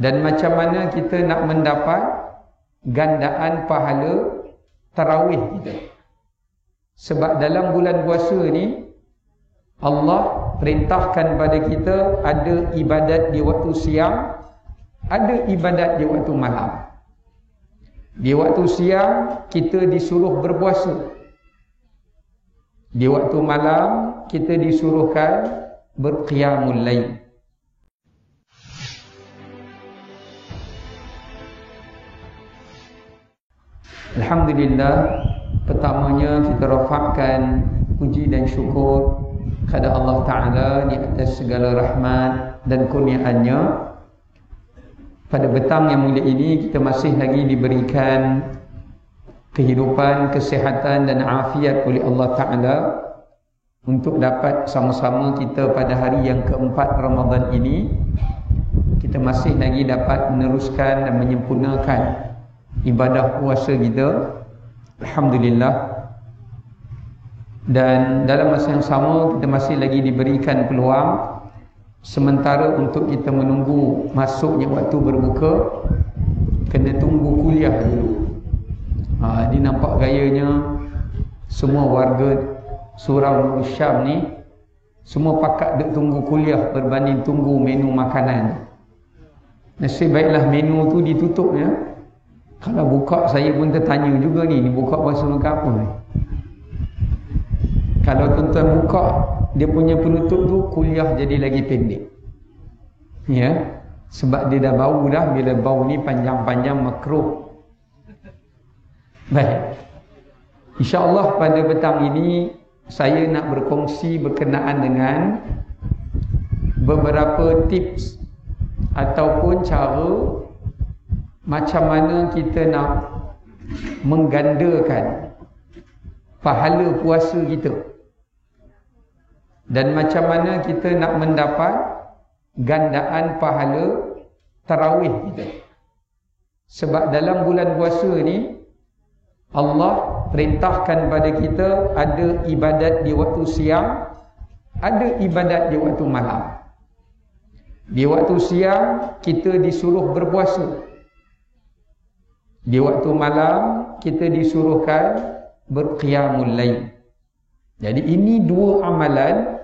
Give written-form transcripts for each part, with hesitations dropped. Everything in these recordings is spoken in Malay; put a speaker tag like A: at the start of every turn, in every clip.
A: Dan macam mana kita nak mendapat gandaan pahala tarawih kita. Sebab dalam bulan puasa ni Allah perintahkan pada kita ada ibadat di waktu siang, ada ibadat di waktu malam. Di waktu siang kita disuruh berpuasa. Di waktu malam kita disuruhkan berqiyamul lail. Alhamdulillah, pertamanya kita rafakkan puji dan syukur kepada Allah Ta'ala di atas segala rahmat dan kurniaannya. Pada petang yang mulia ini kita masih lagi diberikan kehidupan, kesihatan dan afiat oleh Allah Ta'ala untuk dapat sama-sama kita pada hari yang keempat Ramadan ini, kita masih lagi dapat meneruskan dan menyempurnakan ibadah puasa kita. Alhamdulillah. Dan dalam masa yang sama kita masih lagi diberikan peluang sementara untuk kita menunggu masuknya waktu berbuka, kena tunggu kuliah dulu. Ini nampak gayanya semua warga Surau Nur Syam ni semua pakat duk tunggu kuliah berbanding tunggu menu makanan. Nasib baiklah menu tu ditutup ya. Kalau buka saya pun tertanya juga ni buka puasa makan apa ni. Kalau tuan-tuan buka dia punya penutup tu kuliah jadi lagi pendek. Ya, sebab dia dah bau dah, bila bau ni panjang-panjang makruh. Baik. Insya-Allah pada petang ini saya nak berkongsi berkenaan dengan beberapa tips ataupun cara macam mana kita nak menggandakan pahala puasa kita, dan macam mana kita nak mendapat gandaan pahala tarawih kita. Sebab dalam bulan puasa ni Allah perintahkan pada kita ada ibadat di waktu siang, ada ibadat di waktu malam. Di waktu siang kita disuruh berpuasa. Di waktu malam kita disuruhkan berqiyamul lail. Jadi ini dua amalan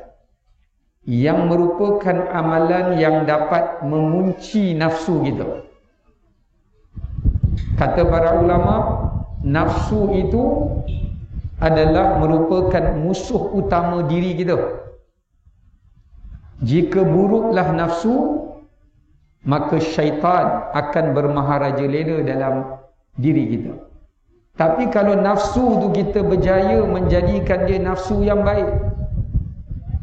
A: yang merupakan amalan yang dapat mengunci nafsu kita. Kata para ulama, nafsu itu adalah merupakan musuh utama diri kita. Jika buruklah nafsu, maka syaitan akan bermaharaja lela dalam diri kita. Tapi kalau nafsu tu kita berjaya menjadikan dia nafsu yang baik,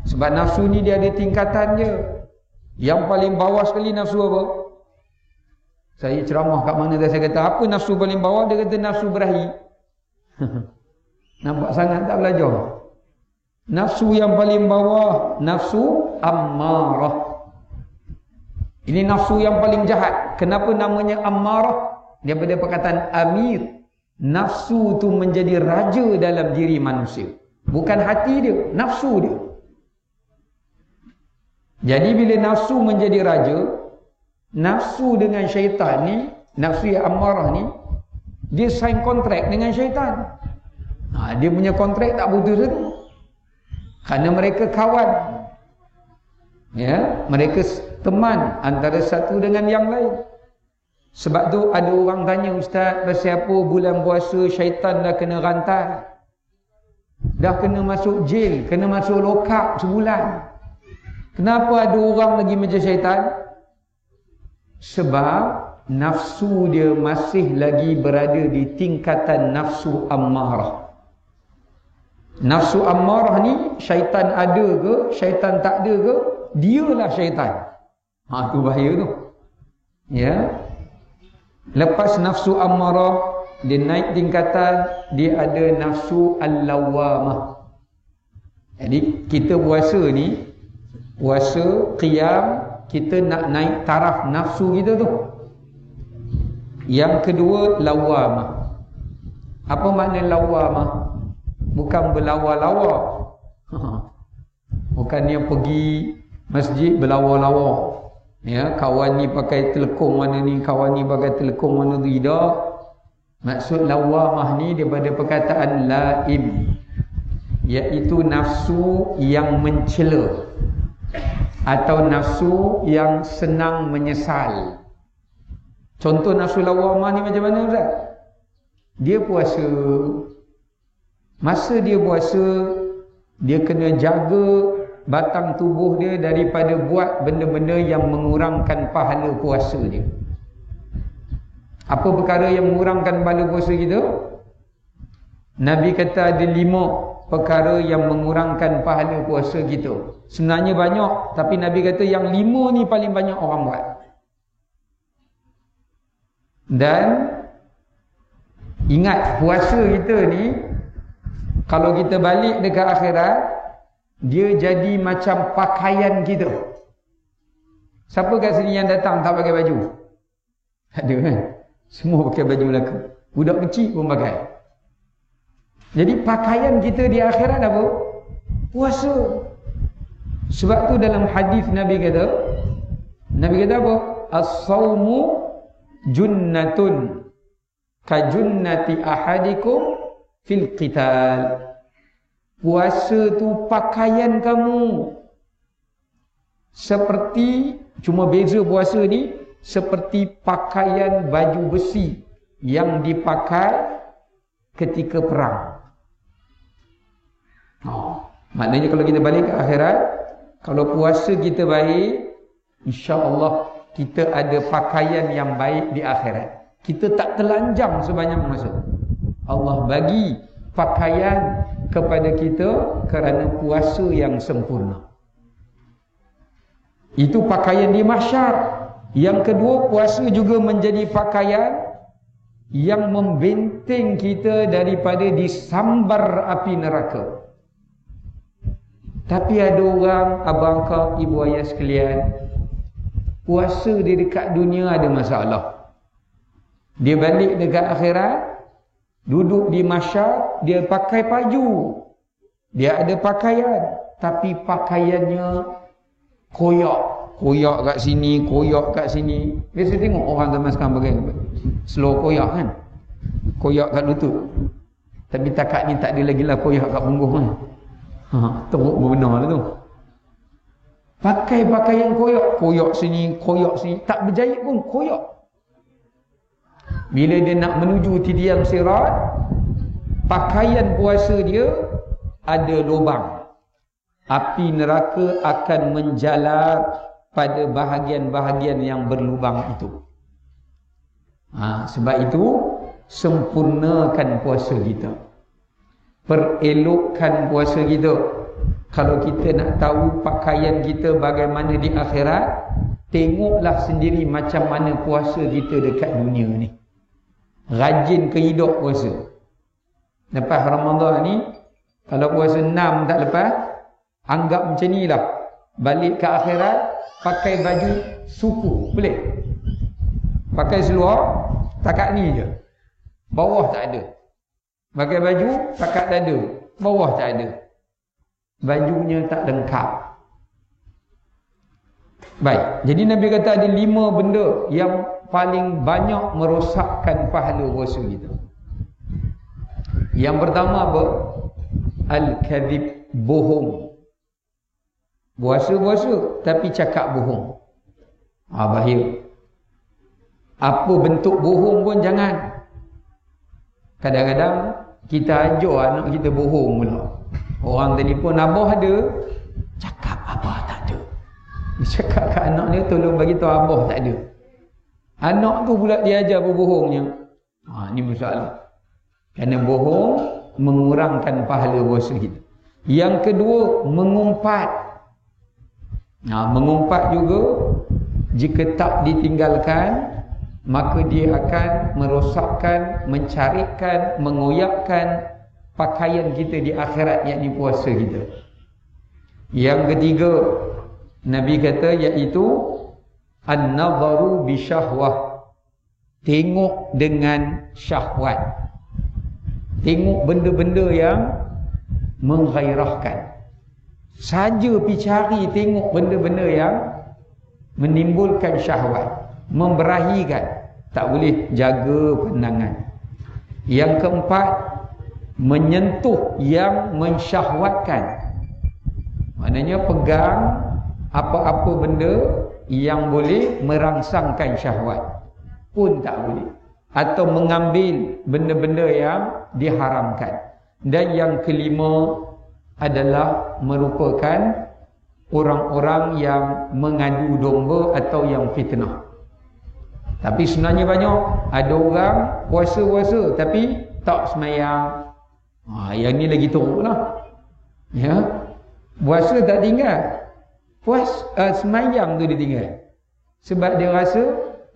A: sebab nafsu ni dia ada tingkatan dia. Yang paling bawah sekali nafsu apa? Saya ceramah kat mana dah saya kata apa nafsu paling bawah, dia kata nafsu berahi. Nampak sangat tak belajar. Nafsu yang paling bawah nafsu ammarah. Ini nafsu yang paling jahat. Kenapa namanya ammarah? Daripada perkataan amir. Nafsu tu menjadi raja dalam diri manusia. Bukan hati dia, nafsu dia. Jadi bila nafsu menjadi raja, nafsu dengan syaitan ni, nafsu yang ammarah ni, dia sign kontrak dengan syaitan. Dia punya kontrak tak putus tu. Kerana mereka kawan. Ya, mereka teman antara satu dengan yang lain. Sebab tu ada orang tanya, Ustaz, pasal apa bulan puasa syaitan dah kena rantai, dah kena masuk jail, kena masuk lokap sebulan, kenapa ada orang lagi macam syaitan? Sebab nafsu dia masih lagi berada di tingkatan nafsu ammarah. Nafsu ammarah ni syaitan ada ke, syaitan tak ada ke, dialah syaitan. Tu bahaya tu. Ya. Lepas nafsu ammarah, dia naik tingkatan, dia ada nafsu al-lawwamah. Jadi kita puasa ni, puasa qiyam, kita nak naik taraf nafsu kita tu. Yang kedua, lawwamah. Apa makna lawwamah? Bukan berlawa-lawa. Bukan dia pergi masjid berlawa-lawa. Ya, kawan ni pakai telekong mana ni, kawan ni pakai telekong mana tu, tidak. Maksud lawamah ni daripada perkataan laim, iaitu nafsu yang mencela atau nafsu yang senang menyesal. Contoh nafsu lawamah ni macam mana Ustaz? Dia puasa. Masa dia puasa, dia kena jaga batang tubuh dia daripada buat benda-benda yang mengurangkan pahala puasa dia. Apa perkara yang mengurangkan pahala puasa kita? Nabi kata ada 5 perkara yang mengurangkan pahala puasa kita. Sebenarnya banyak, tapi Nabi kata yang 5 ni paling banyak orang buat. Dan ingat, puasa kita ni kalau kita balik dekat akhirat, dia jadi macam pakaian kita. Siapa kat sini yang datang tak pakai baju? Ada kan? Semua pakai baju Melaka. Budak kecil pun pakai. Jadi pakaian kita di akhirat apa? Puasa. Sebab tu dalam hadis Nabi kata apa? As-sawmu junnatun ka junnati ahadikum fil qital. Puasa tu pakaian kamu. Seperti, cuma beza puasa ni, seperti pakaian baju besi yang dipakai ketika perang. Maknanya kalau kita balik ke akhirat, kalau puasa kita baik, insya-Allah kita ada pakaian yang baik di akhirat. Kita tak telanjang sebanyak masa. Allah bagi pakaian kepada kita kerana puasa yang sempurna. Itu pakaian di mahsyar. Yang kedua, puasa juga menjadi pakaian yang membenting kita daripada disambar api neraka. Tapi ada orang, abang kau, ibu ayah sekalian, puasa dia dekat dunia ada masalah. Dia balik dekat akhirat, duduk di mahsyar, dia pakai baju, dia ada pakaian, tapi pakaiannya koyak kat sini, koyak kat sini. Biasa tengok orang zaman sekarang pakai slow koyak kan, koyak kat lutut, tapi takat ni tak ada lagi lah koyak kat punggung kan. Teruk benar lah tu. Pakai pakaian koyak sini, tak berjaya pun koyak. Bila dia nak menuju tidiam sirat, pakaian puasa dia ada lubang. Api neraka akan menjalar pada bahagian-bahagian yang berlubang itu. Sebab itu, sempurnakan puasa kita. Perelokkan puasa kita. Kalau kita nak tahu pakaian kita bagaimana di akhirat, tengoklah sendiri macam mana puasa kita dekat dunia ni. Rajin ke hidup puasa. Lepas Ramadan ni, kalau puasa 6 tak lepas, anggap macam ni lah. Balik ke akhirat, pakai baju suku, boleh? Pakai seluar, takat ni je, bawah tak ada. Pakai baju, takat dada, bawah tak ada. Bajunya tak lengkap. Baik, jadi Nabi kata ada 5 benda yang paling banyak merosakkan pahala puasa kita. Yang pertama apa? Al-kadhib, bohong. Puasa-puasa tapi cakap bohong. Bahaya. Apa bentuk bohong pun jangan. Kadang-kadang kita ajar anak kita bohong pula. Orang telefon, abah ada, cakap abah tak ada. Dia cakap kat anak dia, tolong bagi tahu abah tak ada. Anak tu pula dia ajar berbohongnya. Ni masalah. Kerana bohong mengurangkan pahala puasa kita. Yang kedua, mengumpat. Mengumpat juga, jika tak ditinggalkan, maka dia akan merosakkan, mencarikan, mengoyakkan pakaian kita di akhirat, yakni puasa kita. Yang ketiga, Nabi kata, iaitu an-nadharu bisyahwah. Tengok dengan syahwat. Tengok benda-benda yang menggairahkan. Saja pergi cari tengok benda-benda yang menimbulkan syahwat, memberahikan, tak boleh jaga pandangan. Yang keempat, menyentuh yang mensyahwatkan, maknanya pegang apa-apa benda yang boleh merangsangkan syahwat pun tak boleh, atau mengambil benda-benda yang diharamkan. Dan yang kelima adalah merupakan orang-orang yang mengadu domba atau yang fitnah. Tapi sebenarnya banyak ada orang puasa-puasa tapi tak semayang. Yang ni lagi teruk lah. Ya, puasa tak tinggal, semayang tu dia tinggal. Sebab dia rasa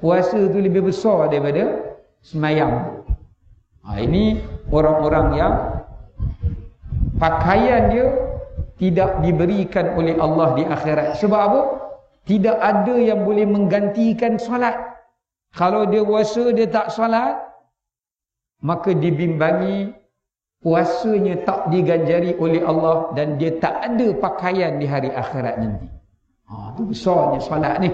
A: puasa tu lebih besar daripada semayang. Ini orang-orang yang pakaian dia tidak diberikan oleh Allah di akhirat. Sebab apa? Tidak ada yang boleh menggantikan solat. Kalau dia puasa dia tak solat, maka dibimbangi puasanya tak diganjari oleh Allah dan dia tak ada pakaian di hari akhirat nanti. Itu besarnya solat ni.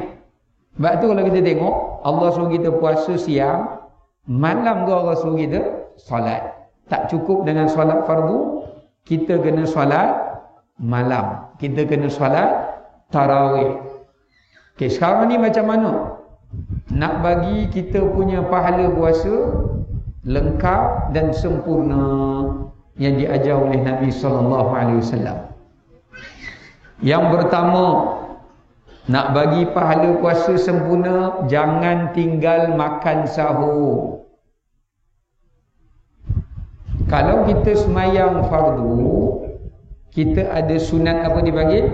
A: Sebab tu kalau kita tengok Allah suruh kita puasa siang, malam tu Allah suruh kita solat. Tak cukup dengan solat fardu, kita kena solat malam, kita kena solat tarawih. Okey, sekarang ni macam mana nak bagi kita punya pahala puasa lengkap dan sempurna yang diajar oleh Nabi SAW? Yang pertama, nak bagi pahala puasa sempurna, jangan tinggal makan sahur. Kalau kita semayang fardu, kita ada sunat apa dipanggil?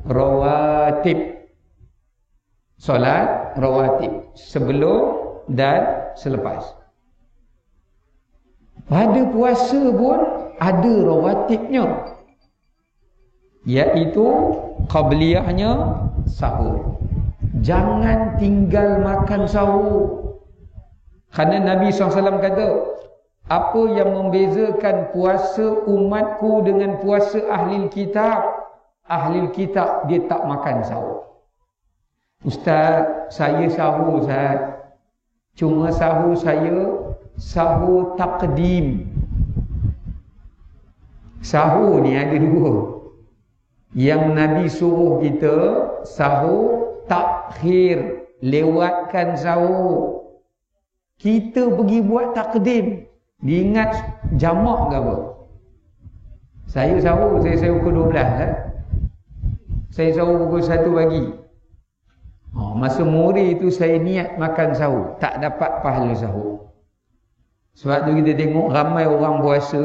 A: Rawatib. Solat rawatib, sebelum dan selepas. Pada puasa pun ada rawatibnya, iaitu qabliyahnya sahur. Jangan tinggal makan sahur. Kerana Nabi SAW kata, apa yang membezakan puasa umatku dengan puasa ahli kitab? Ahli kitab dia tak makan sahur. Ustaz, saya sahur Ustaz. Cuma sahur saya sahur taqdim. Sahur ni ada dua. Yang Nabi suruh kita sahur takhir, lewatkan sahur. Kita pergi buat taqdim. Diingat jamak ke apa? Saya sahur, saya pukul 12 kan? Saya sahur pukul 1 pagi. Masa Muri itu saya niat makan sahur, tak dapat pahala sahur. Sebab tu kita tengok ramai orang puasa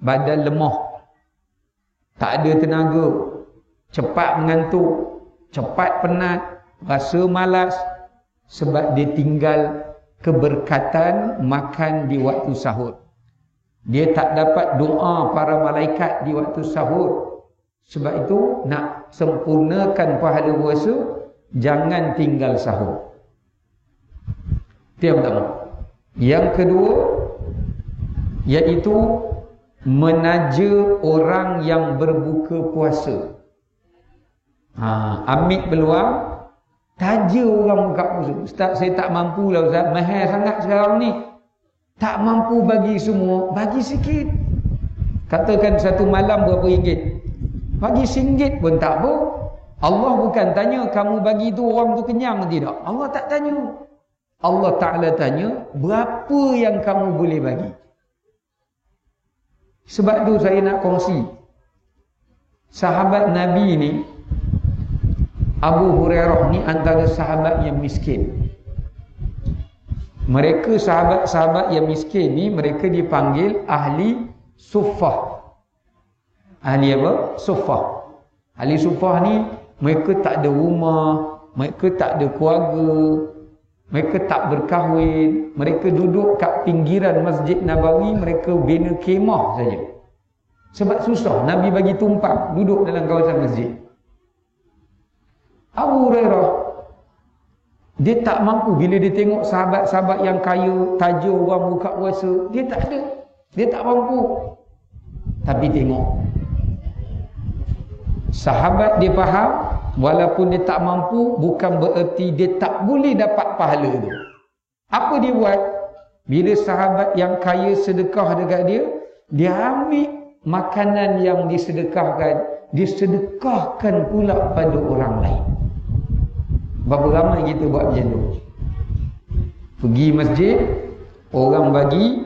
A: badan lemah, tak ada tenaga, cepat mengantuk, cepat penat, rasa malas, sebab dia tinggal keberkatan makan di waktu sahur. Dia tak dapat doa para malaikat di waktu sahur. Sebab itu nak sempurnakan pahala puasa, jangan tinggal sahur. Itu yang pertama. Yang kedua, iaitu menaja orang yang berbuka puasa. Ambil peluang, taja orang buka puasa. Ustaz, saya tak mampu lah Ustaz, mahal sangat sekarang ni, tak mampu bagi semua, bagi sikit. Katakan satu malam berapa ringgit, bagi RM1 pun tak apa. Allah bukan tanya kamu bagi tu orang tu kenyang ke tidak. Allah tak tanya. Allah Ta'ala tanya berapa yang kamu boleh bagi. Sebab tu saya nak kongsi, sahabat Nabi ni, Abu Hurairah ni antara sahabat yang miskin. Mereka sahabat-sahabat yang miskin ni, mereka dipanggil ahli suffah. Ahli apa? Suffah. Ahli suffah ni, mereka tak ada rumah, mereka tak ada keluarga, mereka tak berkahwin, mereka duduk kat pinggiran Masjid Nabawi, mereka bina kemah saja. Sebab susah, Nabi bagi tumpang duduk dalam kawasan masjid. Abu Hurairah, dia tak mampu bila dia tengok sahabat-sahabat yang kaya, taja orang buka puasa, dia tak ada, dia tak mampu. Tapi tengok, sahabat dia faham, walaupun dia tak mampu, bukan bererti dia tak boleh dapat pahala tu. Apa dia buat? Bila sahabat yang kaya sedekah dekat dia, dia ambil makanan yang disedekahkan, disedekahkan pula pada orang lain. Berapa ramai kita buat macam tu? Pergi masjid, orang bagi,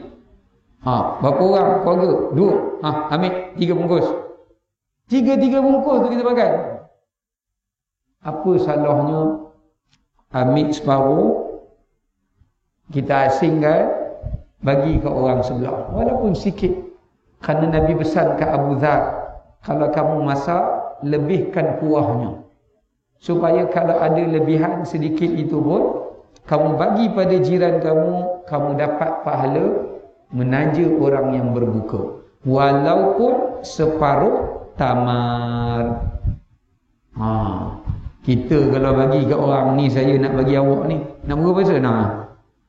A: berapa orang keluarga? 2, ambil 3 bungkus. 3 bungkus tu kita makan. Apa salahnya ambil separuh, kita asingkan, bagi ke orang sebelah, walaupun sikit. Kerana Nabi pesan ke Abu Dhar, kalau kamu masak, lebihkan kuahnya, supaya kalau ada lebihan sedikit itu pun kamu bagi pada jiran kamu, kamu dapat pahala menaja orang yang berbuka, walaupun separuh tamar. Kita kalau bagi ke orang ni, saya nak bagi awak ni, nak berapa pasal?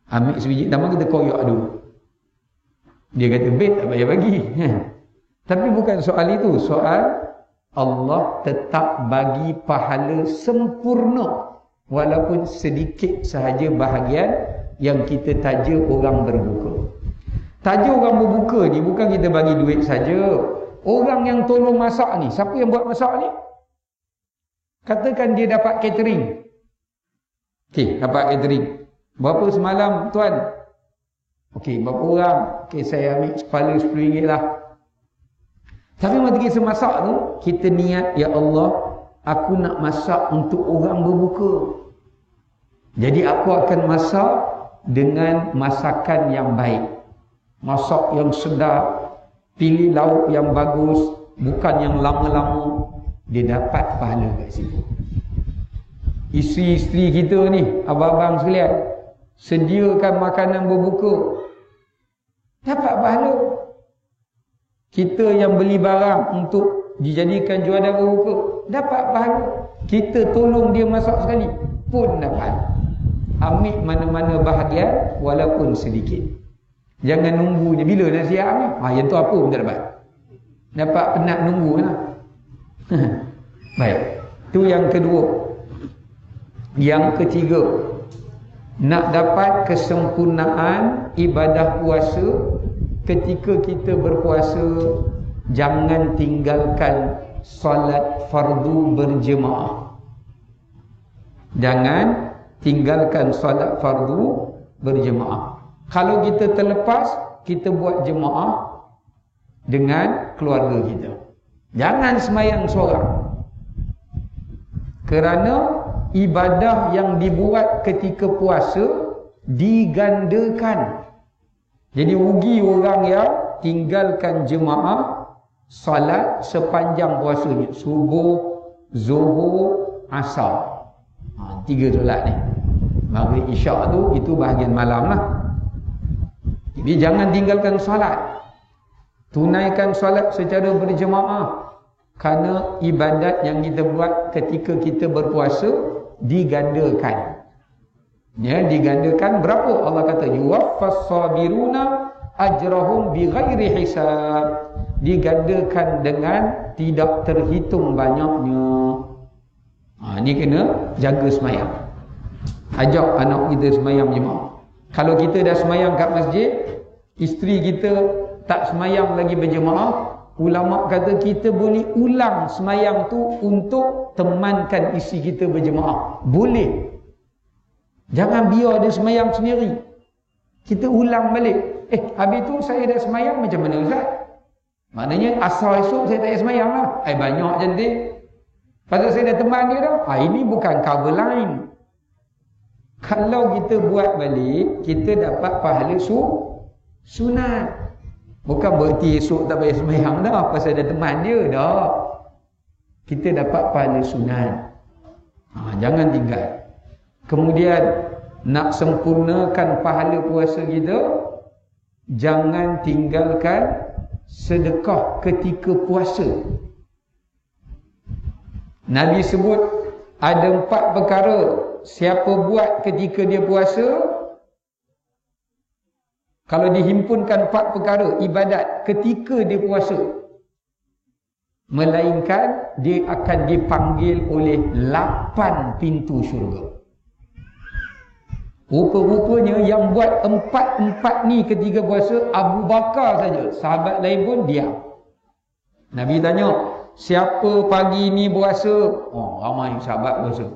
A: Ambil sebiji tamar, kita koyak dulu. Dia kata, tak payah bagi. Tapi bukan soal itu. Soal Allah tetap bagi pahala sempurna, walaupun sedikit sahaja bahagian yang kita taja orang berbuka. Taja orang berbuka ni bukan kita bagi duit saja. Orang yang tolong masak ni, siapa yang buat masak ni? Katakan dia dapat catering. Okey, dapat catering. Berapa semalam tuan? Okey, berapa orang? Okey, saya ambil kepala RM10 lah. Tapi masa kita masak tu, kita niat, ya Allah, aku nak masak untuk orang berbuka. Jadi aku akan masak dengan masakan yang baik. Masak yang sedap, pilih lauk yang bagus, bukan yang lama-lama. Dia dapat pahala kat situ. Isteri-isteri kita ni, abang-abang sekalian, sediakan makanan berbuka, dapat pahala. Kita yang beli barang untuk dijadikan jualan berbuka, dapat pahala. Kita tolong dia masak sekali pun dapat. Ambil mana-mana bahagian walaupun sedikit. Jangan nunggu dia bila dah siap ni. Yang tu apa pun tak dapat. Dapat penat nunggu lah. Baik. Itu yang kedua. Yang ketiga, nak dapat kesempurnaan ibadah puasa, ketika kita berpuasa, jangan tinggalkan solat fardu berjemaah. Jangan tinggalkan solat fardu berjemaah. Kalau kita terlepas, kita buat jemaah dengan keluarga kita. Jangan sembahyang seorang. Kerana ibadah yang dibuat ketika puasa digandakan. Jadi rugi orang yang tinggalkan jemaah salat sepanjang puasanya. Subuh, zuhur, asar. 3 solat ni. Maghrib, isyak tu, itu bahagian malam lah. Jadi jangan tinggalkan salat. Tunaikan salat secara berjemaah. Kerana ibadat yang kita buat ketika kita berpuasa digandakan. Ya, digandakan berapa? Allah kata yuwaffas sabiruna ajrahum bighairi hisab. Digandakan dengan tidak terhitung banyaknya. Ni kena jaga semayang. Ajak anak kita semayang jemaah. Kalau kita dah semayang kat masjid, isteri kita tak semayang lagi berjemaah, ulama kata kita boleh ulang semayang tu untuk temankan isteri kita berjemaah. Boleh. Jangan biar dia semayang sendiri. Kita ulang balik. Habis tu saya dah semayang macam mana Ustaz? Maknanya asal esok saya tak payah semayang lah. Banyak cantik. Pasal saya dah teman dia dah. Ini bukan cover line. Kalau kita buat balik, kita dapat pahala sunat. Bukan berarti esok tak payah semayang dah, pasal dah teman dia dah. Kita dapat pahala sunat. Jangan tinggal. Kemudian nak sempurnakan pahala puasa kita, jangan tinggalkan sedekah ketika puasa. Nabi sebut ada 4 perkara siapa buat ketika dia puasa, kalau dihimpunkan 4 perkara ibadat ketika dia puasa, melainkan dia akan dipanggil oleh 8 pintu syurga. Rupa-rupanya yang buat empat ni ketika puasa Abu Bakar saja. Sahabat lain pun diam. Nabi tanya, siapa pagi ni puasa? Oh, ramai sahabat puasa.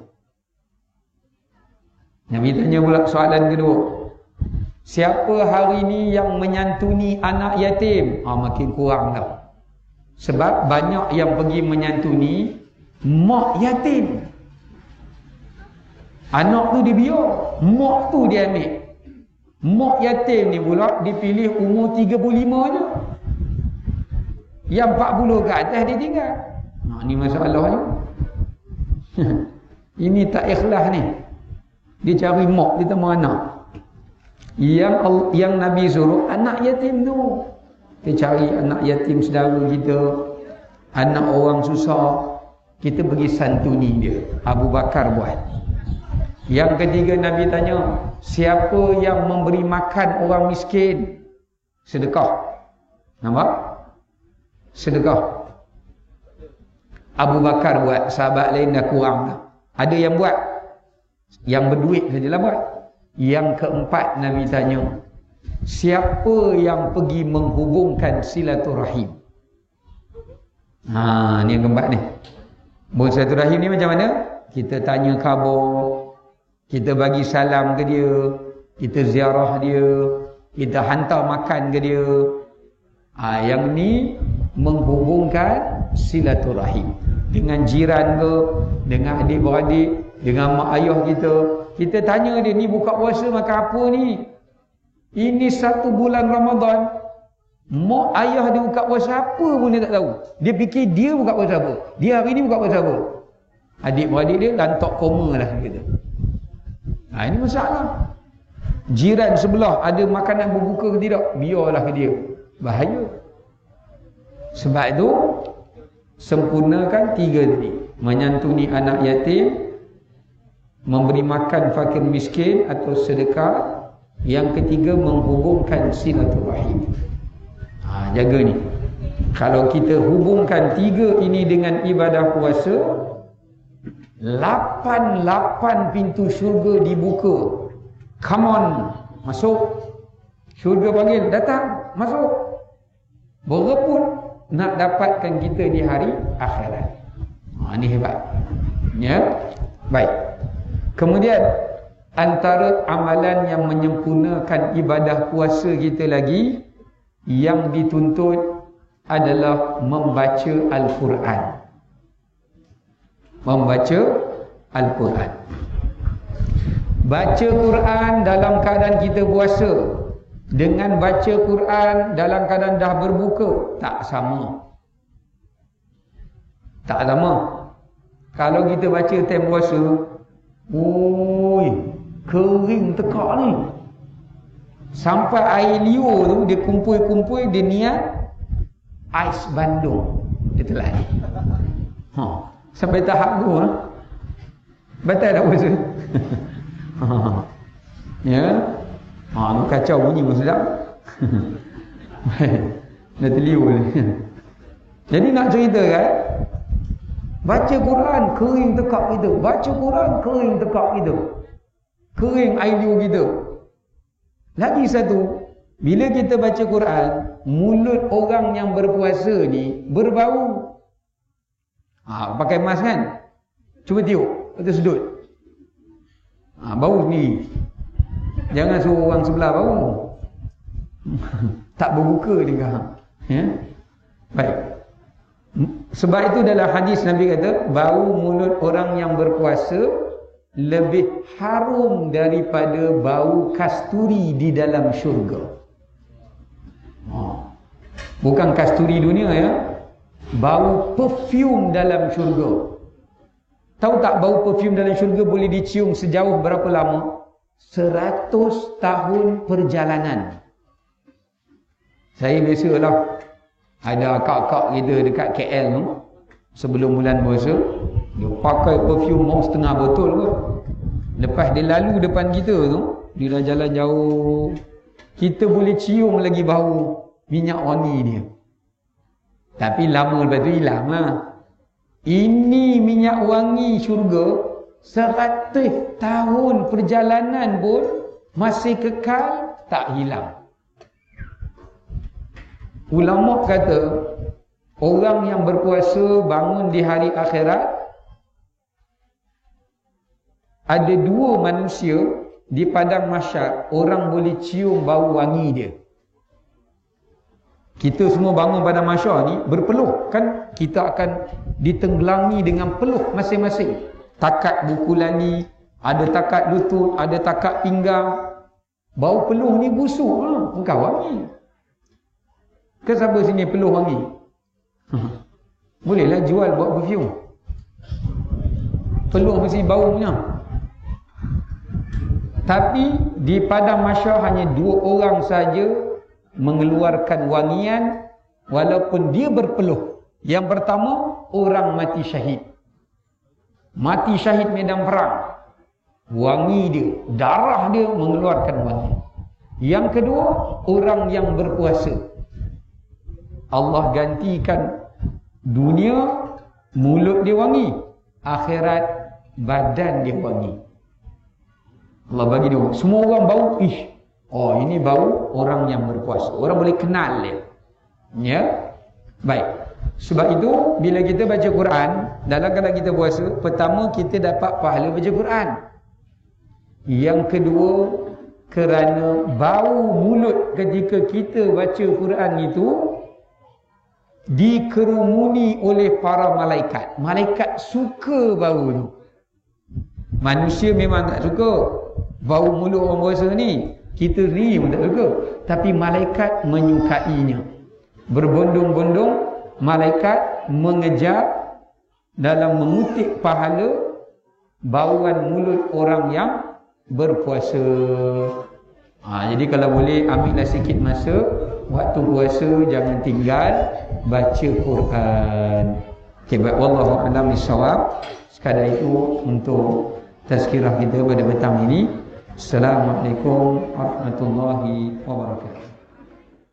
A: Nabi tanya pula soalan kedua, siapa hari ni yang menyantuni anak yatim? Makin kurang dah. Sebab banyak yang pergi menyantuni mak yatim. Anak tu dia biar, mak tu dia ambil. Mak yatim ni pula dipilih umur 35 je. Yang 40 ke atas dia tinggal. Ni masalah je. Ini tak ikhlas ni. Dia cari mak, dia tak mau anak. Yang Nabi suruh anak yatim tu. Kita cari anak yatim saudara kita, anak orang susah, kita pergi santuni dia. Abu Bakar buat. Yang ketiga Nabi tanya, siapa yang memberi makan orang miskin? Sedekah. Nampak? Sedekah. Abu Bakar buat, sahabat lain dah kurang dah. Ada yang buat, yang berduit sajalah buat. Yang keempat Nabi tanya, siapa yang pergi menghubungkan silaturahim? Ni yang keempat ni. Silaturahim ni macam mana? Kita tanya khabar, kita bagi salam ke dia, kita ziarah dia, kita hantar makan ke dia. Yang ni menghubungkan silaturahim. Dengan jiran ke, dengan adik-beradik, dengan mak ayah kita. Kita tanya dia, ni buka puasa makan apa ni? Ini 1 bulan Ramadan. Mak ayah dia buka puasa apa pun dia tak tahu. Dia fikir dia buka puasa apa. Dia hari ni buka puasa apa. Adik-beradik dia lantak koma lah kita. Ini masalah. Jiran sebelah ada makanan berbuka ke tidak, biarlah ke dia. Bahaya. Sebab itu sempurnakan 3 tadi. Menyantuni anak yatim, memberi makan fakir miskin atau sedekah. Yang ketiga menghubungkan silaturahim. Jaga ni. Kalau kita hubungkan 3 ini dengan ibadah puasa, 8 pintu syurga dibuka. Come on, masuk. Syurga panggil, datang, masuk. Berebut nak dapatkan kita di hari akhirat. Ini hebat. Ya. Baik. Kemudian antara amalan yang menyempurnakan ibadah puasa kita lagi, yang dituntut adalah membaca Al-Quran. Membaca Al-Quran. Baca Quran dalam keadaan kita puasa dengan baca Quran dalam keadaan dah berbuka tak sama. Tak sama. Kalau kita baca time puasa, kering tekak ni. Sampai air liur tu dia kumpul-kumpul, dia niat ais Bandung. Dia telan. Sampai tahap tu batal tak puasa. Ya. Kacau bunyi pun sedap. Dah terliur. Jadi nak cerita kan, baca Quran kering tekak kita. Baca Quran kering tekak kita. Kering air liur kita. Lagi satu, bila kita baca Quran, mulut orang yang berpuasa ni berbau. Pakai mask kan? Cuba tiup, atau sedut. Bau sendiri. Jangan suruh orang sebelah bau. Tak berbuka dia. Ya? Baik. Sebab itu dalam hadis Nabi kata, bau mulut orang yang berpuasa lebih harum daripada bau kasturi di dalam syurga. Bukan kasturi dunia ya. Bau perfume dalam syurga. Tahu tak bau perfume dalam syurga boleh dicium sejauh berapa lama? 100 tahun perjalanan. Saya biasalah ada kakak kita dekat KL tu, sebelum bulan puasa dia pakai perfume mau setengah botol kot. Lepas dia lalu depan kita tu, dia dah jalan jauh, kita boleh cium lagi bau minyak wangi dia. Tapi lama lepas tu hilang lah. Ini minyak wangi syurga 100 tahun perjalanan pun masih kekal, tak hilang. Ulama kata orang yang berpuasa bangun di hari akhirat, ada 2 manusia di padang mahsyar, orang boleh cium bau wangi dia. Kita semua bangun pada mahsyar ni berpeluh, kan kita akan ditenggelangi dengan peluh masing-masing. Takat buku lali, ada takat lutut, ada takat pinggang. Bau peluh ni busuk lah, bukan wangi. Ke siapa sini peluh wangi? Bolehlah jual buat perfume. Peluh mesti bau punya. Tapi di padang mahsyar hanya 2 orang saja mengeluarkan wangian walaupun dia berpeluh. Yang pertama, orang mati syahid. Mati syahid medan perang. Wangi dia, darah dia mengeluarkan wangi. Yang kedua, orang yang berpuasa. Allah gantikan dunia, mulut dia wangi. Akhirat, badan dia wangi. Allah bagi dia. Semua orang bau, oh ini bau orang yang berpuasa. Orang boleh kenal dia. Ya. Baik. Sebab itu bila kita baca Quran, dalam keadaan kita puasa, pertama kita dapat pahala baca Quran. Yang kedua, kerana bau mulut ketika kita baca Quran itu dikerumuni oleh para malaikat. Malaikat suka bau tu. Manusia memang tak suka bau mulut orang puasa ni. Kita ni pun tak suka. Tapi malaikat menyukainya. Berbondong-bondong malaikat mengejar dalam mengutip pahala bauan mulut orang yang berpuasa. Jadi kalau boleh ambillah sikit masa waktu puasa, jangan tinggal baca Quran. Okay, baik, wallahu a'lam bissawab. Sekadar itu untuk tazkirah kita pada petang ini. Assalamualaikum warahmatullahi wabarakatuh.